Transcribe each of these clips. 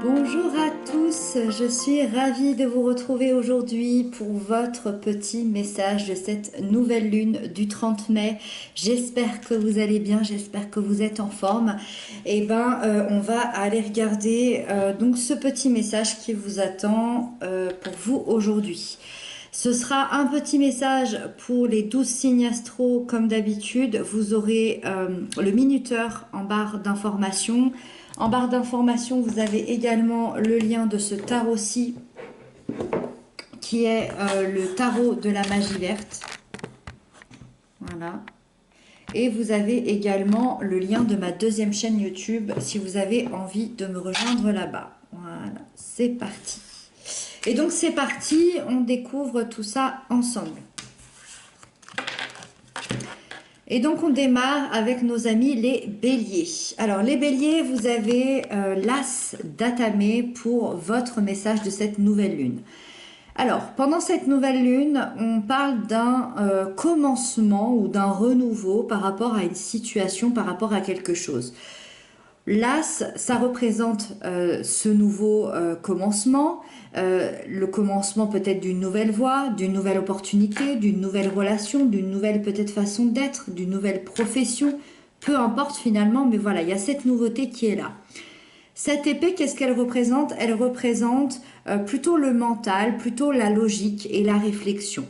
Bonjour à tous, je suis ravie de vous retrouver aujourd'hui pour votre petit message de cette nouvelle lune du 30 mai. J'espère que vous allez bien, j'espère que vous êtes en forme. On va aller regarder donc ce petit message qui vous attend pour vous aujourd'hui. Ce sera un petit message pour les 12 signes astro comme d'habitude. Vous aurez le minuteur en barre d'information. En barre d'information, vous avez également le lien de ce tarot-ci qui est le tarot de la magie verte. Voilà. Et vous avez également le lien de ma deuxième chaîne YouTube si vous avez envie de me rejoindre là-bas. Voilà, c'est parti. Et donc c'est parti, on découvre tout ça ensemble. Et donc on démarre avec nos amis les béliers. Alors les béliers, vous avez l'as d'atamé pour votre message de cette nouvelle lune. Alors pendant cette nouvelle lune, on parle d'un commencement ou d'un renouveau par rapport à une situation, par rapport à quelque chose. L'as, ça représente ce nouveau commencement, le commencement peut-être d'une nouvelle voie, d'une nouvelle opportunité, d'une nouvelle relation, d'une nouvelle peut-être façon d'être, d'une nouvelle profession, peu importe finalement, mais voilà, il y a cette nouveauté qui est là. Cette épée, qu'est-ce qu'elle représente? Elle représente plutôt le mental, plutôt la logique et la réflexion.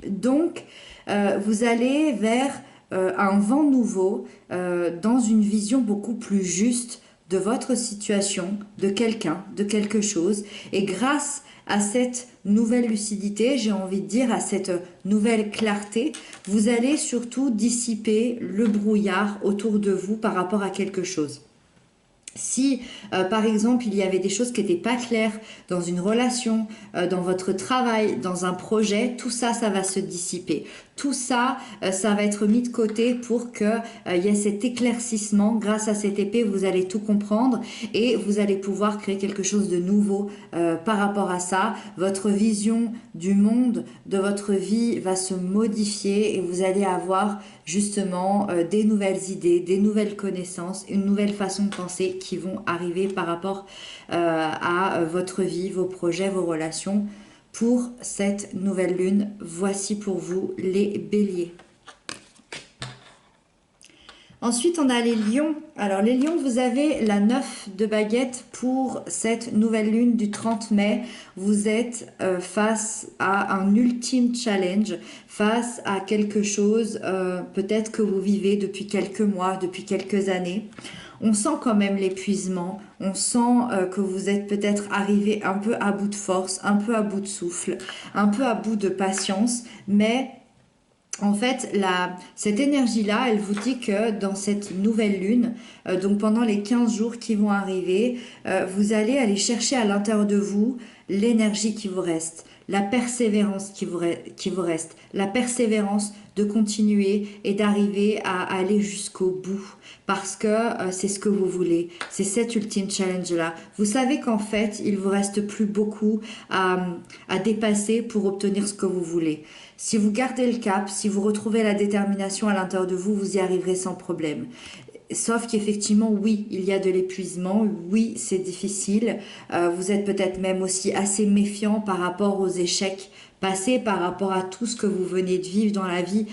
Donc, vous allez vers un vent nouveau dans une vision beaucoup plus juste de votre situation, de quelqu'un, de quelque chose. Et grâce à cette nouvelle lucidité, j'ai envie de dire, à cette nouvelle clarté, vous allez surtout dissiper le brouillard autour de vous par rapport à quelque chose. Si, par exemple, il y avait des choses qui n'étaient pas claires dans une relation, dans votre travail, dans un projet, tout ça, ça va se dissiper. Tout ça, ça va être mis de côté pour qu'il y ait cet éclaircissement. Grâce à cette épée, vous allez tout comprendre et vous allez pouvoir créer quelque chose de nouveau par rapport à ça. Votre vision du monde, de votre vie va se modifier et vous allez avoir justement des nouvelles idées, des nouvelles connaissances, une nouvelle façon de penser qui vont arriver par rapport à votre vie, vos projets, vos relations. Pour cette nouvelle lune, voici pour vous les béliers. Ensuite, on a les lions. Alors, les lions, vous avez la 9 de baguette pour cette nouvelle lune du 30 mai. Vous êtes face à un ultime challenge, face à quelque chose peut-être que vous vivez depuis quelques mois, depuis quelques années. On sent quand même l'épuisement, on sent que vous êtes peut-être arrivé un peu à bout de force, un peu à bout de souffle, un peu à bout de patience, mais en fait, cette énergie-là, elle vous dit que dans cette nouvelle lune, donc pendant les 15 jours qui vont arriver, vous allez aller chercher à l'intérieur de vous l'énergie qui vous reste, la persévérance qui vous reste, la persévérance de continuer et d'arriver à aller jusqu'au bout parce que c'est ce que vous voulez, c'est cet ultime challenge-là. Vous savez qu'en fait, il vous reste plus beaucoup à dépasser pour obtenir ce que vous voulez. Si vous gardez le cap, si vous retrouvez la détermination à l'intérieur de vous, vous y arriverez sans problème. Sauf qu'effectivement, oui, il y a de l'épuisement, oui, c'est difficile. Vous êtes peut-être même aussi assez méfiant par rapport aux échecs passés, par rapport à tout ce que vous venez de vivre dans la vie,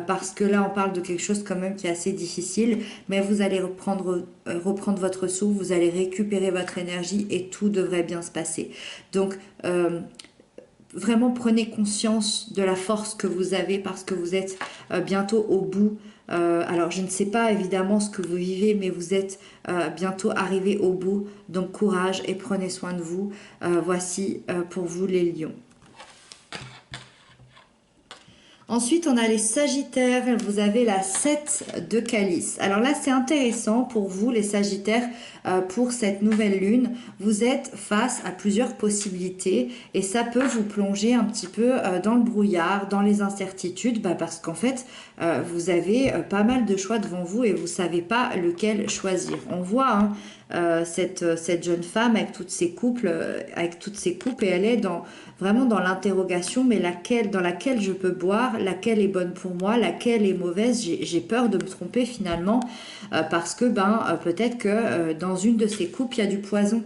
parce que là, on parle de quelque chose quand même qui est assez difficile, mais vous allez reprendre votre souffle, vous allez récupérer votre énergie et tout devrait bien se passer. Donc, vraiment prenez conscience de la force que vous avez parce que vous êtes bientôt au bout. Alors je ne sais pas évidemment ce que vous vivez, mais vous êtes bientôt arrivé au bout. Donc courage et prenez soin de vous. Voici pour vous les lions. Ensuite, on a les Sagittaires. Vous avez la 7 de calice. Alors là, c'est intéressant pour vous, les Sagittaires, pour cette nouvelle lune. Vous êtes face à plusieurs possibilités et ça peut vous plonger un petit peu dans le brouillard, dans les incertitudes, parce qu'en fait, vous avez pas mal de choix devant vous et vous ne savez pas lequel choisir. On voit cette jeune femme avec toutes ses couples, et elle est vraiment dans l'interrogation, mais dans laquelle je peux boire, laquelle est bonne pour moi, laquelle est mauvaise. J'ai peur de me tromper finalement parce que peut-être que dans une de ces coupes il y a du poison.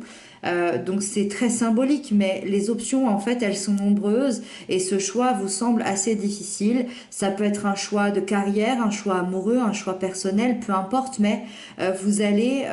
Donc c'est très symbolique, mais les options en fait elles sont nombreuses et ce choix vous semble assez difficile. Ça peut être un choix de carrière, un choix amoureux, un choix personnel, peu importe, mais vous allez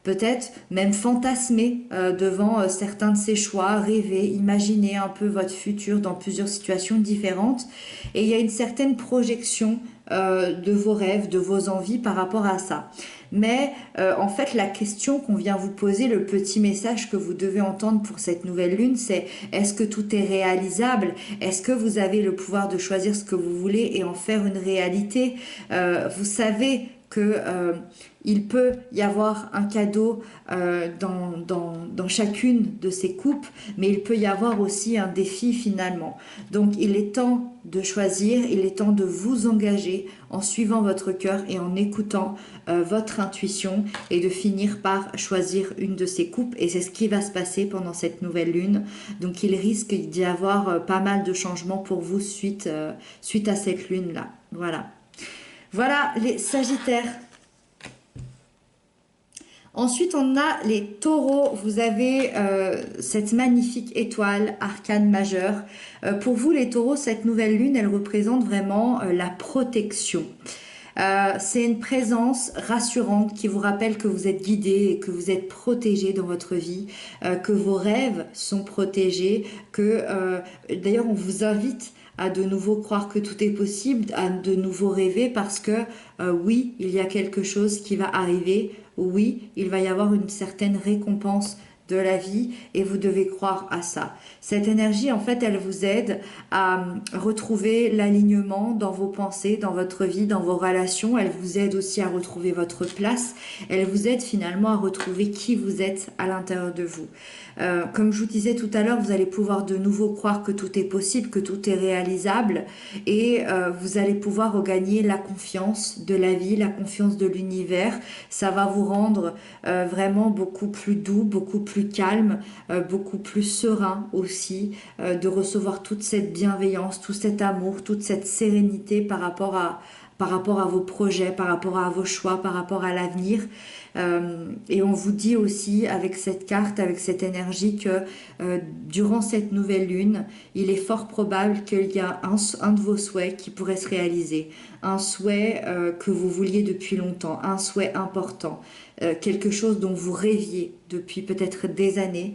peut-être même fantasmer devant certains de ces choix, rêver, imaginer un peu votre futur dans plusieurs situations différentes. Et il y a une certaine projection de vos rêves, de vos envies par rapport à ça. Mais en fait, la question qu'on vient vous poser, le petit message que vous devez entendre pour cette nouvelle lune, c'est est-ce que tout est réalisable? Est-ce que vous avez le pouvoir de choisir ce que vous voulez et en faire une réalité? Vous savez que il peut y avoir un cadeau dans chacune de ces coupes, mais il peut y avoir aussi un défi finalement. Donc il est temps de choisir, il est temps de vous engager en suivant votre cœur et en écoutant votre intuition et de finir par choisir une de ces coupes. Et c'est ce qui va se passer pendant cette nouvelle lune. Donc il risque d'y avoir pas mal de changements pour vous suite à cette lune-là. Voilà. Voilà les Sagittaires. Ensuite, on a les taureaux. Vous avez cette magnifique étoile, arcane majeure. Pour vous, les taureaux, cette nouvelle lune, elle représente vraiment la protection. C'est une présence rassurante qui vous rappelle que vous êtes guidé et que vous êtes protégé dans votre vie, que vos rêves sont protégés, que d'ailleurs on vous invite à de nouveau croire que tout est possible, à de nouveau rêver parce que oui, il y a quelque chose qui va arriver, oui, il va y avoir une certaine récompense de la vie et vous devez croire à ça. Cette énergie, en fait, elle vous aide à retrouver l'alignement dans vos pensées, dans votre vie, dans vos relations. Elle vous aide aussi à retrouver votre place. Elle vous aide finalement à retrouver qui vous êtes à l'intérieur de vous. Comme je vous disais tout à l'heure, vous allez pouvoir de nouveau croire que tout est possible, que tout est réalisable et vous allez pouvoir regagner la confiance de la vie, la confiance de l'univers. Ça va vous rendre vraiment beaucoup plus doux, beaucoup plus calme, beaucoup plus serein aussi, de recevoir toute cette bienveillance, tout cet amour, toute cette sérénité par rapport à vos projets, par rapport à vos choix, par rapport à l'avenir. Et on vous dit aussi avec cette carte, avec cette énergie que durant cette nouvelle lune, il est fort probable qu'il y a un de vos souhaits qui pourrait se réaliser. Un souhait que vous vouliez depuis longtemps, un souhait important, quelque chose dont vous rêviez depuis peut-être des années.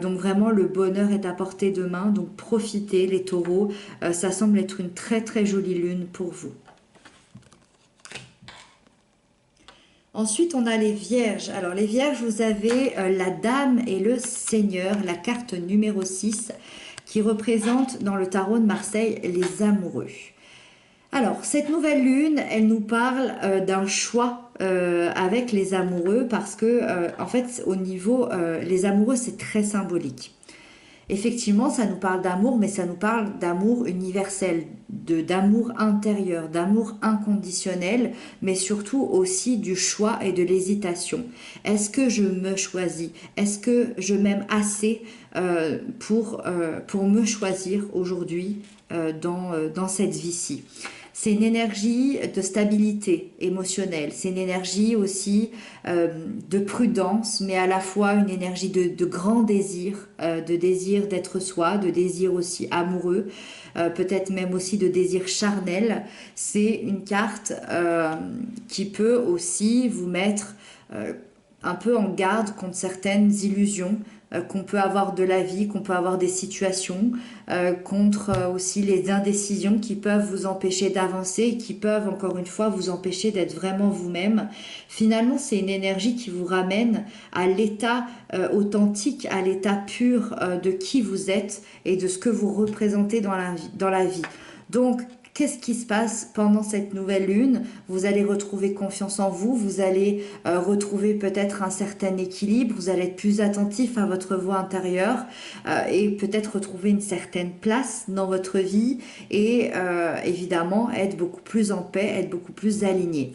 Donc vraiment le bonheur est à portée de main, donc profitez les taureaux. Ça semble être une très très jolie lune pour vous. Ensuite, on a les vierges. Alors, les vierges, vous avez la dame et le seigneur, la carte numéro 6, qui représente dans le tarot de Marseille les amoureux. Alors, cette nouvelle lune, elle nous parle d'un choix avec les amoureux parce que, en fait, au niveau, les amoureux, c'est très symbolique. Effectivement, ça nous parle d'amour, mais ça nous parle d'amour universel, d'amour intérieur, d'amour inconditionnel, mais surtout aussi du choix et de l'hésitation. Est-ce que je me choisis? Est-ce que je m'aime assez pour me choisir aujourd'hui dans cette vie-ci? C'est une énergie de stabilité émotionnelle, c'est une énergie aussi de prudence, mais à la fois une énergie de grand désir, de désir d'être soi, de désir aussi amoureux, peut-être même aussi de désir charnel. C'est une carte qui peut aussi vous mettre un peu en garde contre certaines illusions qu'on peut avoir de la vie, qu'on peut avoir des situations, contre aussi les indécisions qui peuvent vous empêcher d'avancer et qui peuvent encore une fois vous empêcher d'être vraiment vous-même. Finalement, c'est une énergie qui vous ramène à l'état authentique, à l'état pur de qui vous êtes et de ce que vous représentez dans la vie. Donc, qu'est-ce qui se passe pendant cette nouvelle lune? Vous allez retrouver confiance en vous, vous allez retrouver peut-être un certain équilibre, vous allez être plus attentif à votre voix intérieure et peut-être retrouver une certaine place dans votre vie et évidemment être beaucoup plus en paix, être beaucoup plus aligné.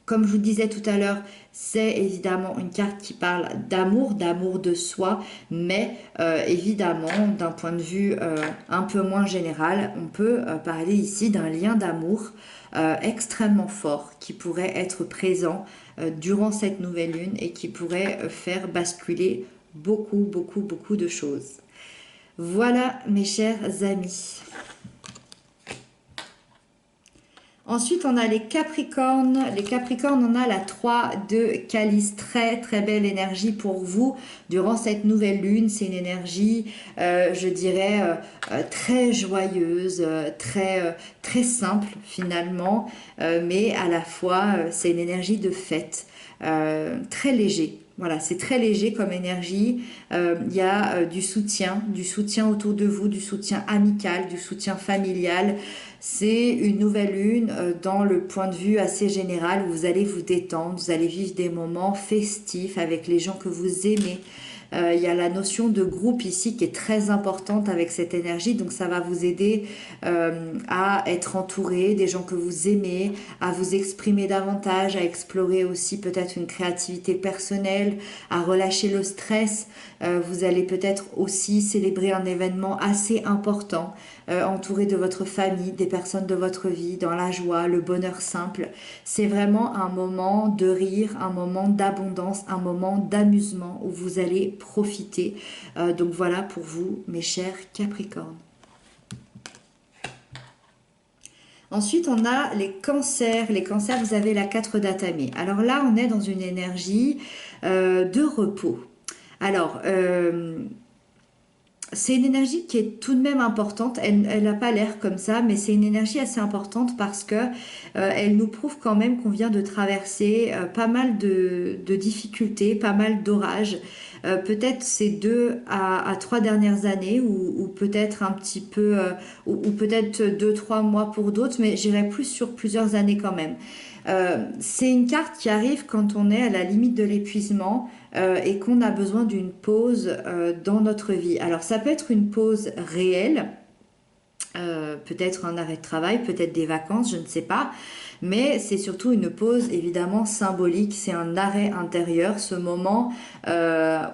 Comme je vous disais tout à l'heure, c'est évidemment une carte qui parle d'amour de soi, mais évidemment, d'un point de vue un peu moins général, on peut parler ici d'un lien d'amour extrêmement fort qui pourrait être présent durant cette nouvelle lune et qui pourrait faire basculer beaucoup, beaucoup, beaucoup de choses. Voilà mes chers amis. Ensuite, on a les Capricornes. Les Capricornes, on a la 3 de Calice. Très, très belle énergie pour vous durant cette nouvelle lune. C'est une énergie, je dirais, très joyeuse, très simple finalement. Mais à la fois, c'est une énergie de fête. Très léger. Voilà, c'est très léger comme énergie. Il y a du soutien autour de vous, du soutien amical, du soutien familial. C'est une nouvelle lune dans le point de vue assez général où vous allez vous détendre, vous allez vivre des moments festifs avec les gens que vous aimez. Il y a la notion de groupe ici qui est très importante avec cette énergie, donc ça va vous aider à être entouré des gens que vous aimez, à vous exprimer davantage, à explorer aussi peut-être une créativité personnelle, à relâcher le stress. Vous allez peut-être aussi célébrer un événement assez important, entouré de votre famille, des personnes de votre vie, dans la joie, le bonheur simple. C'est vraiment un moment de rire, un moment d'abondance, un moment d'amusement où vous allez profiter. Donc voilà pour vous, mes chers Capricornes. Ensuite, on a les cancers. Les cancers, vous avez la 4 d'Atamé. Alors là, on est dans une énergie de repos. Alors, c'est une énergie qui est tout de même importante. Elle n'a pas l'air comme ça, mais c'est une énergie assez importante parce que elle nous prouve quand même qu'on vient de traverser pas mal de difficultés, pas mal d'orages. Peut-être ces 2 à 3 dernières années ou peut-être un petit peu, ou peut-être 2-3 mois pour d'autres, mais j'irai plus sur plusieurs années quand même. C'est une carte qui arrive quand on est à la limite de l'épuisement et qu'on a besoin d'une pause dans notre vie. Alors ça peut être une pause réelle, peut-être un arrêt de travail, peut-être des vacances, je ne sais pas. Mais c'est surtout une pause évidemment symbolique, c'est un arrêt intérieur, ce moment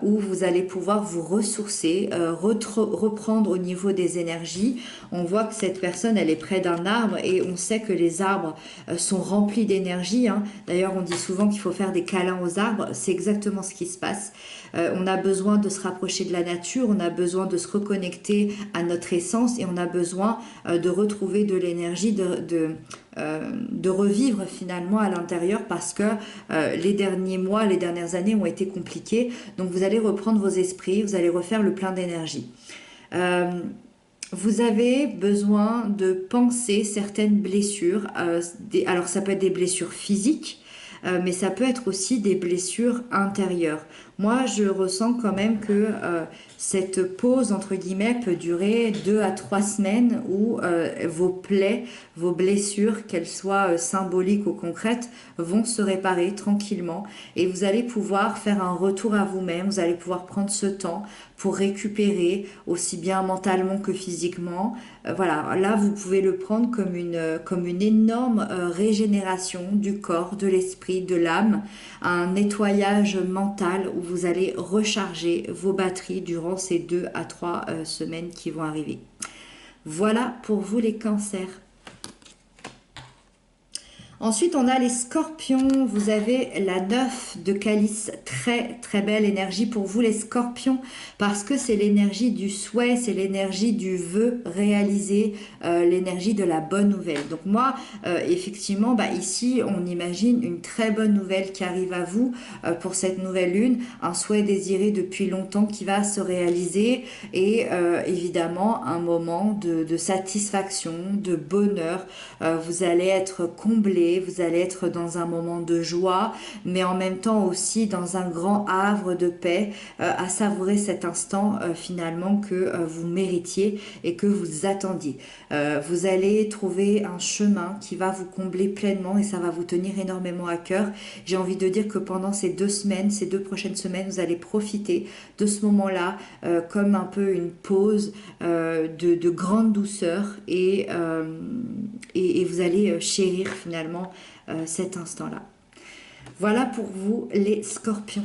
où vous allez pouvoir vous ressourcer, reprendre au niveau des énergies. On voit que cette personne, elle est près d'un arbre et on sait que les arbres sont remplis d'énergie, hein. D'ailleurs, on dit souvent qu'il faut faire des câlins aux arbres, c'est exactement ce qui se passe. On a besoin de se rapprocher de la nature, on a besoin de se reconnecter à notre essence et on a besoin de retrouver de l'énergie, de revivre finalement à l'intérieur parce que les derniers mois, les dernières années ont été compliquées. Donc vous allez reprendre vos esprits, vous allez refaire le plein d'énergie. Vous avez besoin de penser certaines blessures. Alors ça peut être des blessures physiques, mais ça peut être aussi des blessures intérieures. Moi, je ressens quand même que cette pause, entre guillemets, peut durer 2 à 3 semaines où vos plaies, vos blessures, qu'elles soient symboliques ou concrètes, vont se réparer tranquillement et vous allez pouvoir faire un retour à vous-même, vous allez pouvoir prendre ce temps pour récupérer aussi bien mentalement que physiquement. Voilà, là vous pouvez le prendre comme une énorme régénération du corps, de l'esprit, de l'âme, un nettoyage mental où vous allez recharger vos batteries durant ces 2 à 3 semaines qui vont arriver. Voilà pour vous les cancers. Ensuite, on a les scorpions. Vous avez la 9 de Calice. Très, très belle énergie pour vous, les scorpions, parce que c'est l'énergie du souhait, c'est l'énergie du vœu réalisé, l'énergie de la bonne nouvelle. Donc moi, effectivement, ici, on imagine une très bonne nouvelle qui arrive à vous pour cette nouvelle lune, un souhait désiré depuis longtemps qui va se réaliser et évidemment, un moment de satisfaction, de bonheur. Vous allez être comblé, vous allez être dans un moment de joie, mais en même temps aussi dans un grand havre de paix, à savourer cet instant finalement que vous méritiez et que vous attendiez. Vous allez trouver un chemin qui va vous combler pleinement et ça va vous tenir énormément à cœur. J'ai envie de dire que pendant ces 2 semaines, ces 2 prochaines semaines, vous allez profiter de ce moment-là comme un peu une pause de grande douceur et vous allez chérir finalement cet instant-là. Voilà pour vous les scorpions.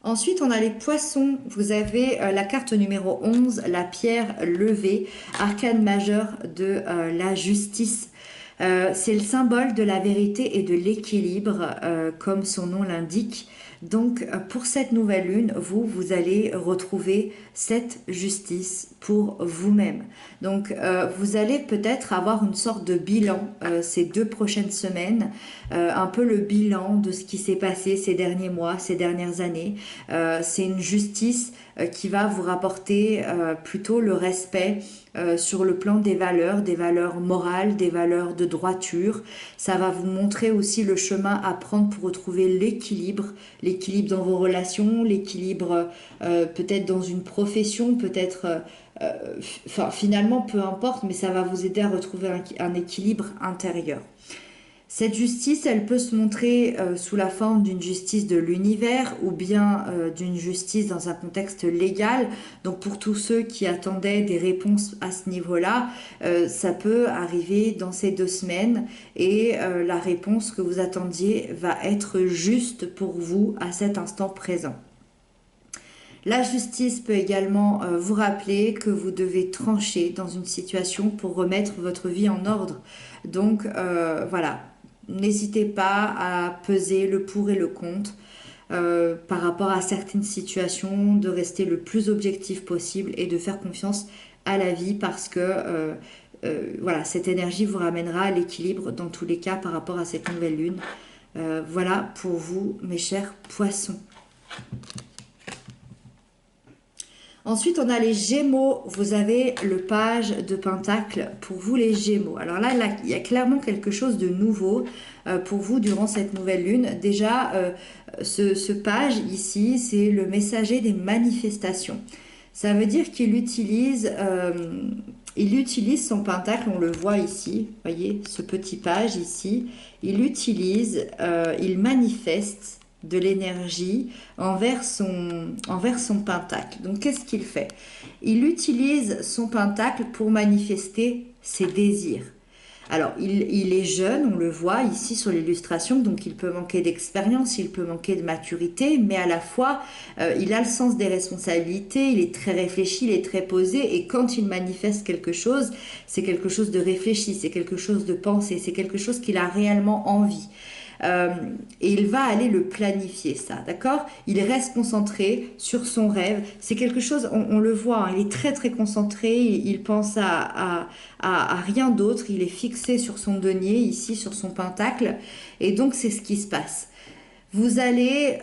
Ensuite, on a les poissons. Vous avez la carte numéro 11, la pierre levée, arcane majeur de la justice. C'est le symbole de la vérité et de l'équilibre, comme son nom l'indique. Donc, pour cette nouvelle lune, vous allez retrouver cette justice pour vous-même. Donc, vous allez peut-être avoir une sorte de bilan ces 2 prochaines semaines, un peu le bilan de ce qui s'est passé ces derniers mois, ces dernières années. C'est une justice qui va vous rapporter plutôt le respect sur le plan des valeurs morales, des valeurs de droiture. Ça va vous montrer aussi le chemin à prendre pour retrouver l'équilibre dans vos relations, l'équilibre peut-être dans une profession, peut-être, finalement peu importe, mais ça va vous aider à retrouver un équilibre intérieur. Cette justice, elle peut se montrer sous la forme d'une justice de l'univers ou bien d'une justice dans un contexte légal. Donc pour tous ceux qui attendaient des réponses à ce niveau-là, ça peut arriver dans ces 2 semaines et la réponse que vous attendiez va être juste pour vous à cet instant présent. La justice peut également vous rappeler que vous devez trancher dans une situation pour remettre votre vie en ordre. Donc voilà, n'hésitez pas à peser le pour et le contre par rapport à certaines situations, de rester le plus objectif possible et de faire confiance à la vie parce que voilà, cette énergie vous ramènera à l'équilibre dans tous les cas par rapport à cette nouvelle lune. Voilà pour vous, mes chers poissons. Ensuite, on a les Gémeaux. Vous avez le page de Pentacle pour vous, les Gémeaux. Alors là, il y a clairement quelque chose de nouveau pour vous durant cette nouvelle lune. Déjà, ce page ici, c'est le messager des manifestations. Ça veut dire qu'il utilise son pentacle, on le voit ici, voyez, ce petit page ici. Il manifeste de l'énergie envers son pentacle. Donc qu'est-ce qu'il fait? Il utilise son pentacle pour manifester ses désirs. Alors, il est jeune, on le voit ici sur l'illustration, donc il peut manquer d'expérience, il peut manquer de maturité, mais à la fois, il a le sens des responsabilités, il est très réfléchi, il est très posé, et quand il manifeste quelque chose, c'est quelque chose de réfléchi, c'est quelque chose de pensé, c'est quelque chose qu'il a réellement envie. Et il va aller le planifier, ça, d'accord? Il reste concentré sur son rêve. C'est quelque chose, on le voit, hein, il est très très concentré, il pense à rien d'autre, il est fixé sur son denier, ici sur son pentacle, et donc c'est ce qui se passe. Vous allez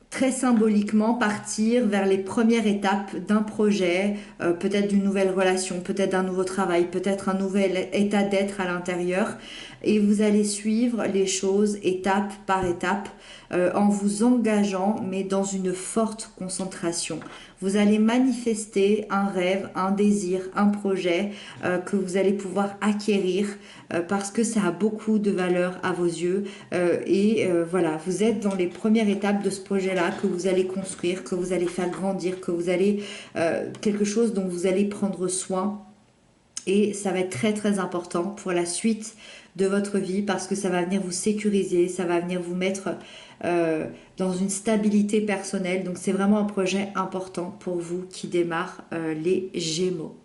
très symboliquement partir vers les premières étapes d'un projet, peut-être d'une nouvelle relation, peut-être d'un nouveau travail, peut-être un nouvel état d'être à l'intérieur, et vous allez suivre les choses étape par étape en vous engageant, mais dans une forte concentration. Vous allez manifester un rêve, un désir, un projet que vous allez pouvoir acquérir parce que ça a beaucoup de valeur à vos yeux. Voilà, vous êtes dans les premières étapes de ce projet-là que vous allez construire, que vous allez faire grandir, que vous allez quelque chose dont vous allez prendre soin. Et ça va être très très important pour la suite de votre vie parce que ça va venir vous sécuriser, ça va venir vous mettre dans une stabilité personnelle. Donc c'est vraiment un projet important pour vous qui démarre les Gémeaux.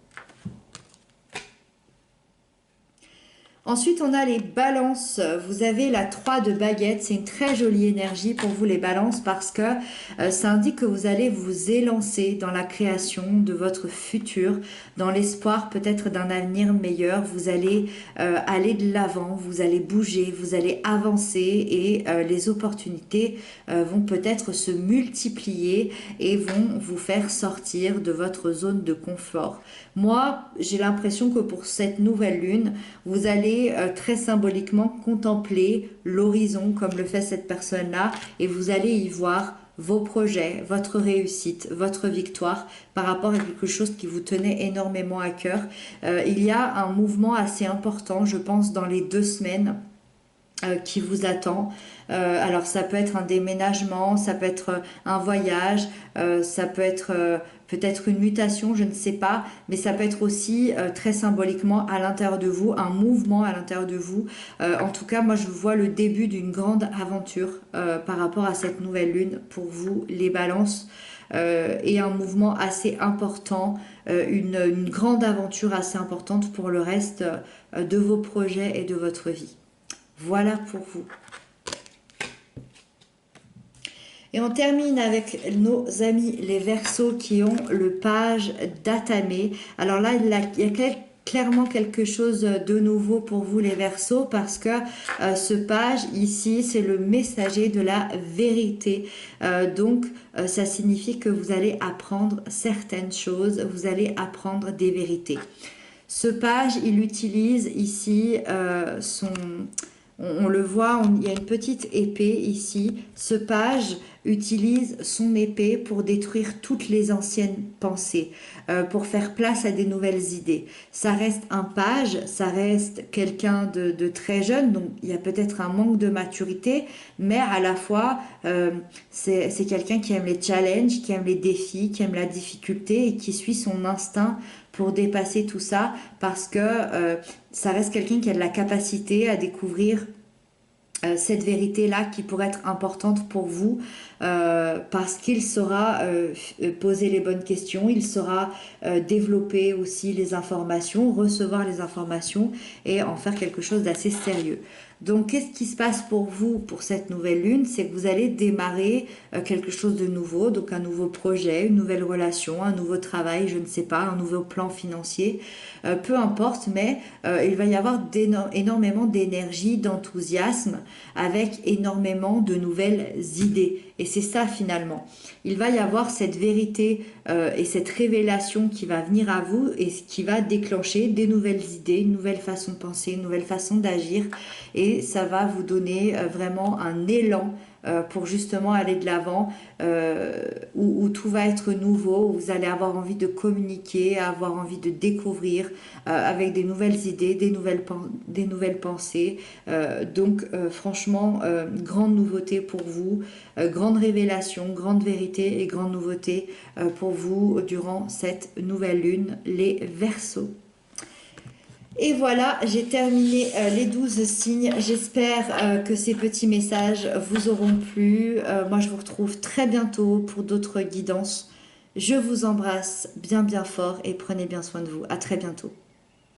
Ensuite, on a les balances. Vous avez la 3 de baguette. C'est une très jolie énergie pour vous, les balances, parce que ça indique que vous allez vous élancer dans la création de votre futur, dans l'espoir peut-être d'un avenir meilleur. Vous allez aller de l'avant, vous allez bouger, vous allez avancer et les opportunités vont peut-être se multiplier et vont vous faire sortir de votre zone de confort. Moi, j'ai l'impression que pour cette nouvelle lune, vous allez très symboliquement contempler l'horizon comme le fait cette personne-là et vous allez y voir vos projets, votre réussite, votre victoire par rapport à quelque chose qui vous tenait énormément à cœur. Il y a un mouvement assez important, je pense, dans les 2 semaines qui vous attend. Alors ça peut être un déménagement, ça peut être un voyage, ça peut être peut-être une mutation, je ne sais pas, mais ça peut être aussi très symboliquement à l'intérieur de vous, un mouvement à l'intérieur de vous. En tout cas, moi je vois le début d'une grande aventure par rapport à cette nouvelle lune pour vous, les balances. Et un mouvement assez important, une grande aventure assez importante pour le reste de vos projets et de votre vie. Voilà pour vous. Et on termine avec nos amis les Verseaux qui ont le page d'Atamé. Alors là, il y a clairement quelque chose de nouveau pour vous les Verseaux parce que ce page ici, c'est le messager de la vérité. Donc, ça signifie que vous allez apprendre certaines choses, vous allez apprendre des vérités. Ce page, il utilise ici on le voit, il y a une petite épée ici. Ce page utilise son épée pour détruire toutes les anciennes pensées, pour faire place à des nouvelles idées. Ça reste un page, ça reste quelqu'un de très jeune, donc il y a peut-être un manque de maturité, mais à la fois, c'est quelqu'un qui aime les challenges, qui aime les défis, qui aime la difficulté et qui suit son instinct pour dépasser tout ça parce que ça reste quelqu'un qui a de la capacité à découvrir cette vérité-là qui pourrait être importante pour vous parce qu'il saura poser les bonnes questions, il saura développer aussi les informations, recevoir les informations et en faire quelque chose d'assez sérieux. Donc, qu'est-ce qui se passe pour vous pour cette nouvelle lune? C'est que vous allez démarrer quelque chose de nouveau, donc un nouveau projet, une nouvelle relation, un nouveau travail, je ne sais pas, un nouveau plan financier, peu importe, mais il va y avoir énormément d'énergie, d'enthousiasme, avec énormément de nouvelles idées. Et c'est ça finalement. Il va y avoir cette vérité et cette révélation qui va venir à vous et qui va déclencher des nouvelles idées, une nouvelle façon de penser, une nouvelle façon d'agir. Et ça va vous donner vraiment un élan pour justement aller de l'avant, où tout va être nouveau, où vous allez avoir envie de communiquer, avoir envie de découvrir avec des nouvelles idées, des nouvelles pensées. Donc franchement, grande nouveauté pour vous, grande révélation, grande vérité et grande nouveauté pour vous durant cette nouvelle lune, les Verseaux. Et voilà, j'ai terminé les 12 signes. J'espère que ces petits messages vous auront plu. Moi, je vous retrouve très bientôt pour d'autres guidances. Je vous embrasse bien bien fort et prenez bien soin de vous. À très bientôt.